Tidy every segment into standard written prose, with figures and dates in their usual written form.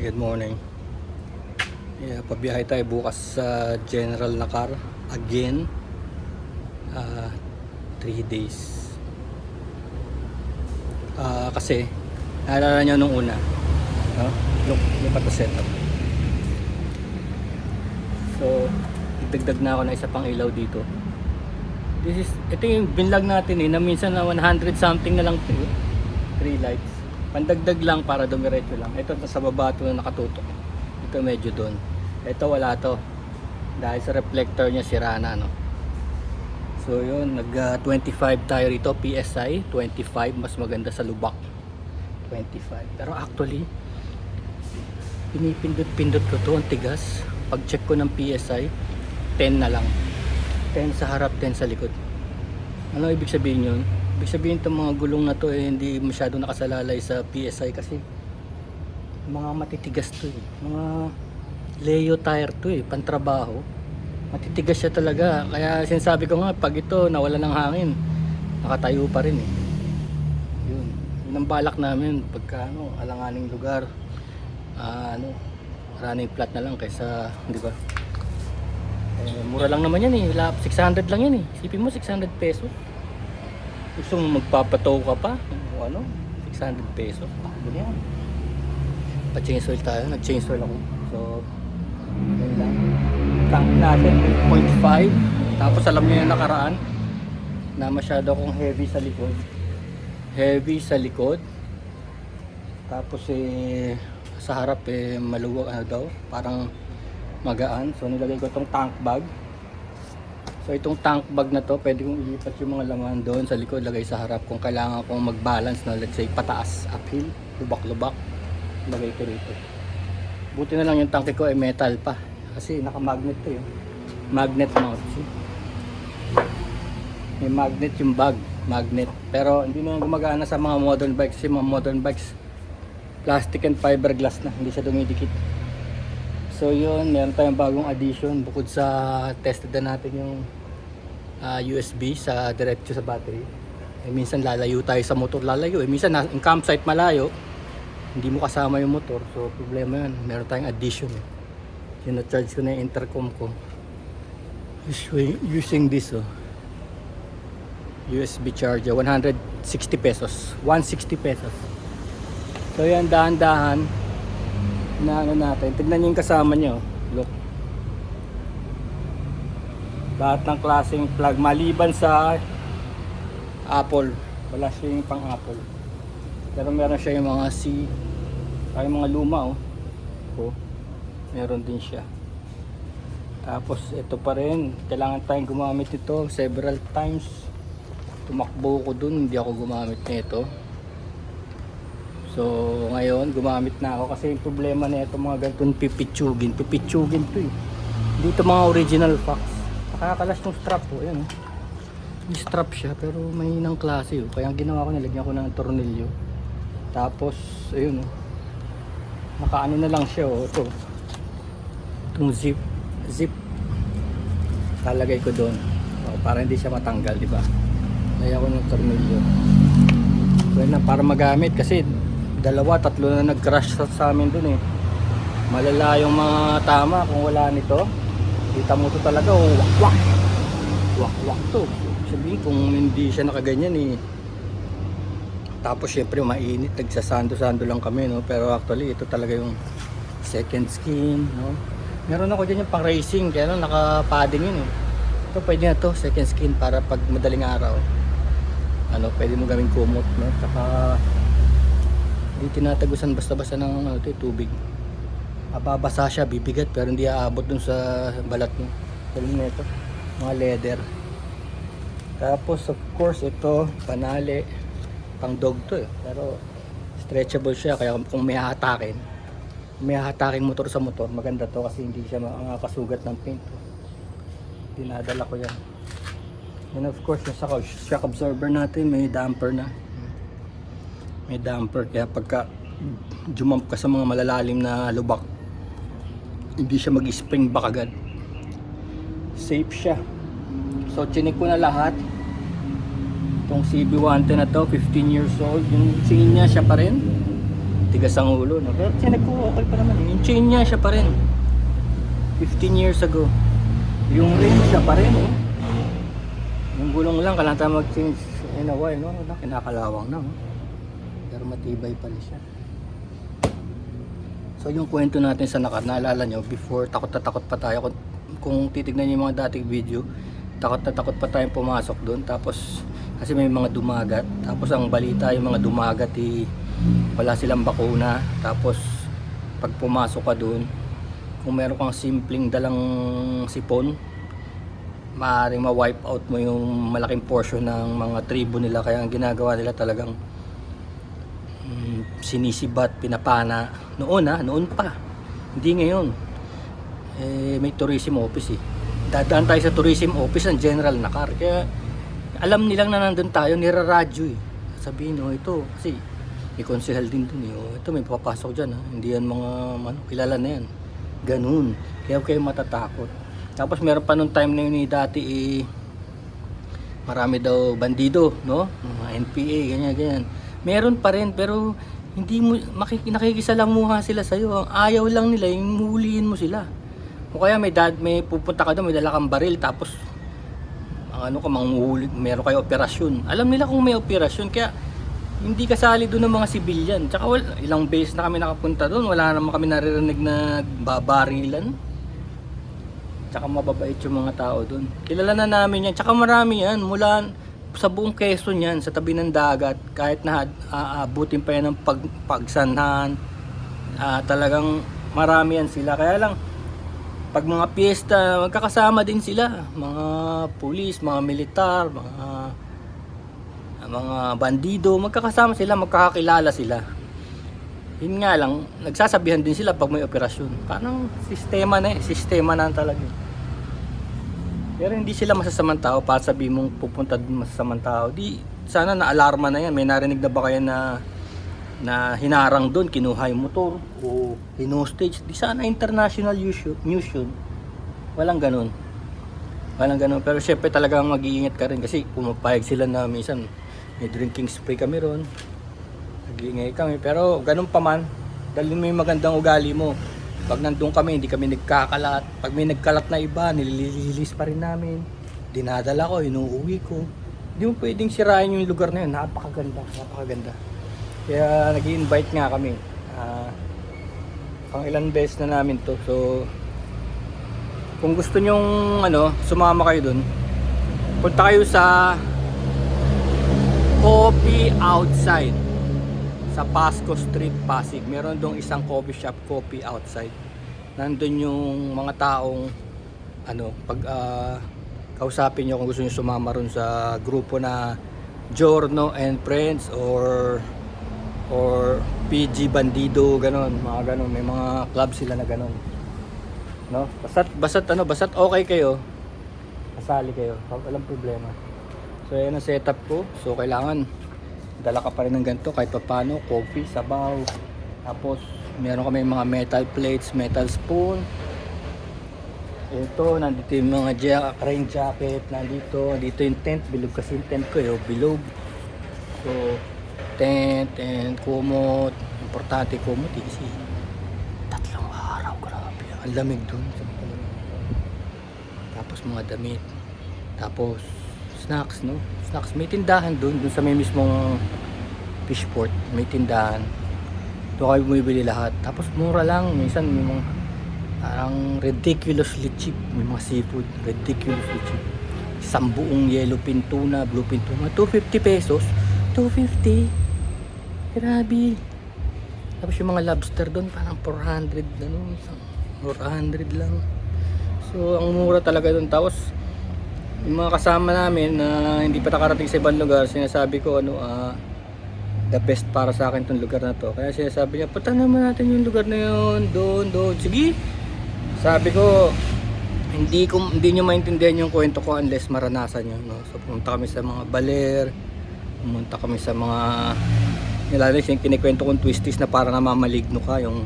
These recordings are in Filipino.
Good morning. Pabiyahe tayo bukas sa general na car again. 3 days. Kasi naalala nyo nung una, no? Look pa to setup. So idagdag na ako na isa pang ilaw dito. Ito yung binlog natin na minsan na 100 something na lang to, 3 lights. Pandagdag lang para dumiretso lang. Ito sa baba ito na nakatutok. Ito medyo doon. Ito wala to. Dahil sa reflector niya sira na, no. So yun, nag 25 tayo rito, PSI 25, mas maganda sa lubak 25. Pero actually pinipindot-pindot ko to, ang tigas. Pag check ko ng PSI 10 na lang. 10 sa harap, 10 sa likod. Ano ibig sabihin yun? Ibig sabihin itong mga gulong na to hindi masyado nakasalalay sa PSI kasi mga matitigas to mga Leo tire to pantrabaho. Matitigas siya talaga, kaya sinasabi ko nga pag ito nawala ng hangin nakatayo pa rin yun ang balak namin pagka alanganing lugar, running flat na lang kaysa, di ba? Mura lang naman yan 600 lang yan isipin mo 600 pesos. Gusto mo magpapatow ka pa, 600 pesos. Ganyan. Pa-change oil tayo, nag-change oil ako. So, yun lang. Tank natin, 0.5. Tapos alam niyo yung nakaraan na masyado akong heavy sa likod. Heavy sa likod. Tapos sa harap maluwag daw, parang magaan. So nilagay ko tong tank bag. So itong tank bag na to, pwede kong ilipat yung mga laman doon sa likod, lagay sa harap kung kailangan kong mag-balance na, let's say pataas, uphill, lubak-lubak, lagay ko rito. Buti na lang yung tanke ko ay metal pa kasi naka-magnet to magnet mount. See? May magnet yung bag, magnet. Pero hindi na gumagana sa mga modern bikes kasi mga modern bikes plastic and fiberglass na, hindi siya dumidikit. So yun, meron tayong bagong addition bukod sa tested na natin yung USB sa diretso sa battery. Minsan lalayo tayo sa motor, minsan yung campsite malayo, hindi mo kasama yung motor, so problema yun. Meron tayong addition yung na-charge ko na yung intercom ko using this USB charger, 160 pesos 160 pesos. So yan, dahan-dahan na natin. Tignan niyo yung kasama niyo. Look. Lahat ng klaseng plug maliban sa Apple. Wala siya yung pang Apple. Pero meron siya yung mga C, ay mga luma meron din siya. Tapos ito pa rin, kailangan tayong gumamit ito several times. Tumakbo ko dun, hindi ako gumamit nito. So ngayon gumamit na ako kasi yung problema na ito mga ganitong pipitsugin to dito mga original packs. Nakakalas ng strap ayan may strap siya pero mahinang klase kaya ang ginawa ko, nilagyan ko ng tornilyo. Tapos ayun nakaano na lang siya itong zip talagay ko doon para hindi siya matanggal, di ba? Lagyan ko ng tornilyo na para magamit kasi 2-3 na nag-crash sa amin dun malala yung mga tama kung wala nito. Kita mo to talaga wak to. Sabihin kung hindi siya nakaganyan tapos syempre mainit, nagsasando-sando lang kami pero actually ito talaga yung second skin meron ako dyan yung pang racing kaya naka-padding yun ito pwede na to, second skin, para pag madaling araw pwede mo gawing kumot tsaka hindi tinatagusan basta-basta ng tubig. Mababasa siya, bibigat pero hindi aabot dun sa balat mo. Tulad nito, mga leather. Tapos of course ito, panali, pang dog to pero stretchable siya kaya kung may hahatakin motor sa motor, maganda to kasi hindi siya makasugat ng paint. Dinadala ko yan. And of course yung shock absorber natin may damper na. May damper kaya pagka jumump ka sa mga malalalim na lubak hindi siya mag-spring back agad. Safe siya. So chinik ko na lahat. Itong CB110 na to, 15 years old, yung tingin niya siya pa rin. tigas ang ulo, no? Pero siya nagko-okay pa naman. Yung chain niya, siya pa rin. 15 years ago. Yung rim, siya pa rin, oh. Yung gulong lang, kailangan tayo mag-change in a while, no? Kinakalawang na, no? Pero matibay pa rin siya. So yung kwento natin sa nakar, naalala nyo, before takot na takot pa tayo. Kung titignan nyo yung mga dating video, takot na takot pa tayong pumasok doon. Tapos kasi may mga dumagat. Tapos ang balita, yung mga dumagat wala silang bakuna. Tapos pag pumasok ka doon, kung meron kang simpleng dalang sipon, maaaring ma-wipe out mo yung malaking portion ng mga tribo nila. Kaya ang ginagawa nila talagang sinisibat, pinapana noon pa, hindi ngayon. May tourism office dadaan tayo sa tourism office ng General Nakar, kaya alam nilang na nandun tayo, niraradyo sabihin ito kasi may konsehal din dun ito may papasok dyan hindi yan mga kilala na yan, ganun, kaya kayo matatakot. Tapos meron pa nung time na yun dati marami daw bandido, no, mga NPA, ganyan. Meron pa rin, pero hindi mo nakikisalamuha sila sa iyo. Ang ayaw lang nila yung huliin mo sila. O kaya may pupunta ka doon, may dala kang baril, tapos manguhuli, meron kayo operasyon. Alam nila kung may operasyon, kaya hindi kasali doon ng mga sibilyan. Tsaka ilang beses na kami nakapunta doon, wala naman kami naririnig na babarilan. Tsaka mababait yung mga tao doon. Kilala na namin yan. Tsaka marami yan mula sa buong Quezon yan, sa tabi ng dagat, kahit na aabutin pa yan ng pagsanhan, talagang marami yan sila. Kaya lang pag mga piyesta, magkakasama din sila, mga pulis, mga militar, mga bandido, magkakasama sila, magkakakilala sila. Yun nga lang, nagsasabihan din sila pag may operasyon. Parang sistema na talaga. Pero hindi sila masasamang tao para sabihin mong pupunta dun masasamang tao. Di sana na-alarma na yan. May narinig na ba kayo na hinarang doon, kinuha yung motor o hinostage? Di sana international news yun. Walang ganun. Pero syempre talagang mag-iingat ka rin kasi pumapayag sila na minsan may drinking spray kami ron. Nag-iingay kami. Pero ganun pa man, dahil may magandang ugali mo. Pag nandun kami, hindi kami nagkakalat. Pag may nagkalat na iba, nilililis pa rin namin. Dinadala ko, inuuwi ko. Hindi mo pwedeng sirain yung lugar na yun. Napakaganda. Kaya nag-i-invite nga kami. Pang ilang beses na namin to. So, kung gusto nyong sumama kayo dun, punta kayo sa Coffee Outside sa Pasco Street, Pasig. Meron dong isang coffee shop, Coffee Outside. Nandun yung mga taong pag kausapin nyo kung gusto nyo sumama ron sa grupo na Giorno and Friends or PG Bandido, ganon, mga ganon. May mga club sila na ganon, no? Basta't okay kayo, kasali kayo, walang problema. So yan ang setup ko. So kailangan dala ka pa rin ng ganito kahit papano, coffee, sabaw. Tapos meron kami mga metal plates, metal spoon. Ito, nandito yung mga rain jacket, nandito yung tent, bilog kasi yung tent ko, bilog. So tent and kumot, importante kumot kasi 3 araw, grabe, ang lamig dun. Tapos mga damit, tapos snacks, no? Snacks, may tindahan dun sa may mismong fishport, may tindahan. Doon kayo bumibili lahat. Tapos mura lang, minsan may mga parang ridiculously cheap, may mga seafood, ridiculously cheap. Isang buong yellowfin tuna, bluefin tuna, 250 pesos. 250. Grabe. Tapos yung mga lobster doon parang 400 400 lang. So ang mura talaga doon. Tapos yung mga kasama namin na hindi pa nakarating sa ibang lugar, sinasabi ko the best para sa akin tong lugar na to. Kaya sinasabi niya, punta naman natin yung lugar na yun, doon. Sige. Sabi ko, hindi nyo maintindihan yung kwento ko unless maranasan nyo, no? So pumunta kami sa mga baler, pumunta kami sa mga nilalis yung kinikwento kong twisties na parang namamaligno ka, yung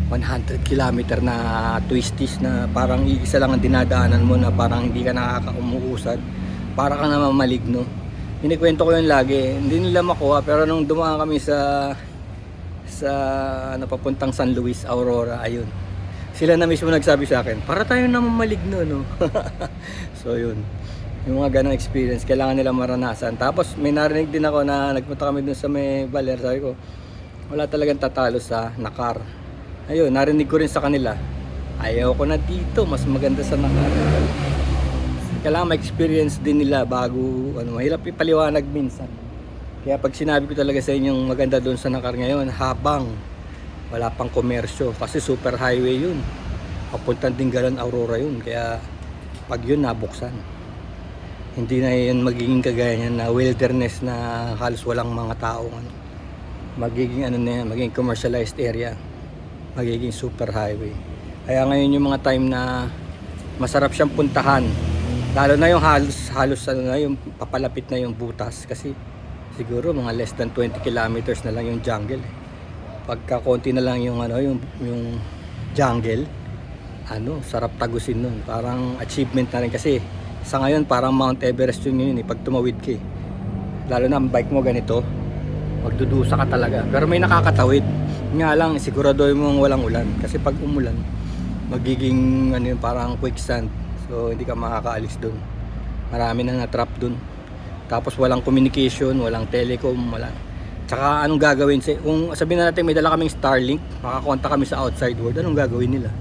100 kilometer na twisties na parang isa lang ang dinadaanan mo, na parang hindi ka nakakaumuusad, para ka namamaligno. Kinikwento ko yun lagi, hindi nila makuha. Pero nung dumaan kami sa sa ano, papuntang San Luis, Aurora, ayun. Sila na mismo nagsabi sa akin, para tayo naman maligno, no? So yun, yung mga ganong experience, kailangan nila maranasan. Tapos may narinig din ako na nagpunta kami dun sa may Baler, sabi ko, wala talagang tatalo sa Nakar. Ayun, narinig ko rin sa kanila, ayaw ko na dito, mas maganda sa Nakar. Kailangan ma-experience din nila bago, ano, mahirap ipaliwanag minsan. Kaya pag sinabi ko talaga sa inyong maganda doon sa Nakar ngayon, habang wala pang komersyo, kasi super highway yun, papuntang Dingalan, Aurora yun. Kaya pag yun nabuksan, hindi na yun magiging kagaya niyan na wilderness na halos walang mga tao, ano. Magiging ano na yan, magiging commercialized area, magiging super highway. Kaya ngayon yung mga time na masarap siyang puntahan, lalo na yung halos ano na yung papalapit na yung butas, kasi siguro mga less than 20 kilometers na lang yung jungle. Pagka konti na lang yung ano, yung jungle, ano, sarap tagusin nun. Parang achievement na rin, kasi sa ngayon parang Mount Everest yun eh, pag tumawid ka eh. Lalo na ang bike mo ganito, magdudusa ka talaga. Pero may nakakatawid. Nga lang, siguraduhin mong walang ulan, kasi pag umulan, magiging ano yun, parang quicksand. So hindi ka makakaalis dun. Marami na na-trap dun. Tapos walang communication, walang telecom, wala. Tsaka anong gagawin? Kung sabihin na natin may dala kaming Starlink, makakonta kami sa outside world, anong gagawin nila?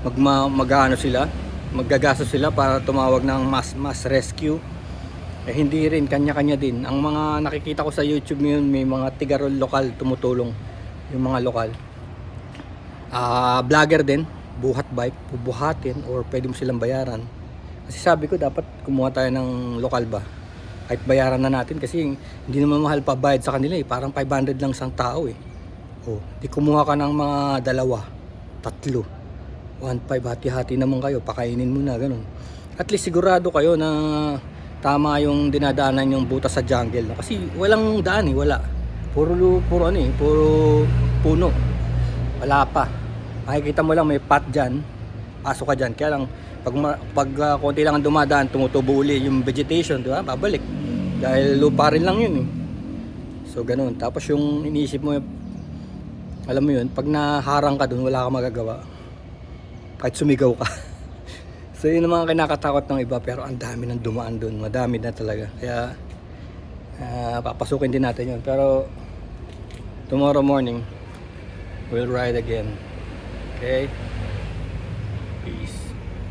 Mag-ano sila? Maggagastos sila para tumawag ng mass rescue? Eh hindi rin, kanya-kanya din. Ang mga nakikita ko sa YouTube ngayon, may mga tigarol lokal tumutulong. Yung mga lokal. Vlogger din, buhat bike, bubuhatin, or pwede mo silang bayaran. Kasi sabi ko, dapat kumuha tayo ng lokal ba? Kahit bayaran na natin, kasi hindi naman mahal pa bayad sa kanila eh. Parang 500 lang isang tao eh. Oh, di kumuha ka ng mga dalawa, tatlo, 1.5, hati-hati naman kayo, pakainin mo na, ganun. At least sigurado kayo na tama yung dinadaanan yung butas sa jungle. Kasi walang daan eh, wala. Puro ano eh, puro puno. Wala pa. Makikita mo lang may path dyan, pasok ka dyan. Kaya lang, pag konti lang ang dumadaan, tumutubo uli yung vegetation, di ba? Babalik. Dahil lupa rin lang yun eh. So ganun. Tapos yung iniisip mo, alam mo yun, pag naharang ka dun, wala ka magagawa. Kahit sumigaw ka. So yun ang mga kinakatakot ng iba, pero ang dami ng dumaan dun. Madami na talaga. Kaya papasukin din natin yun. Pero tomorrow morning, we'll ride again. Okay?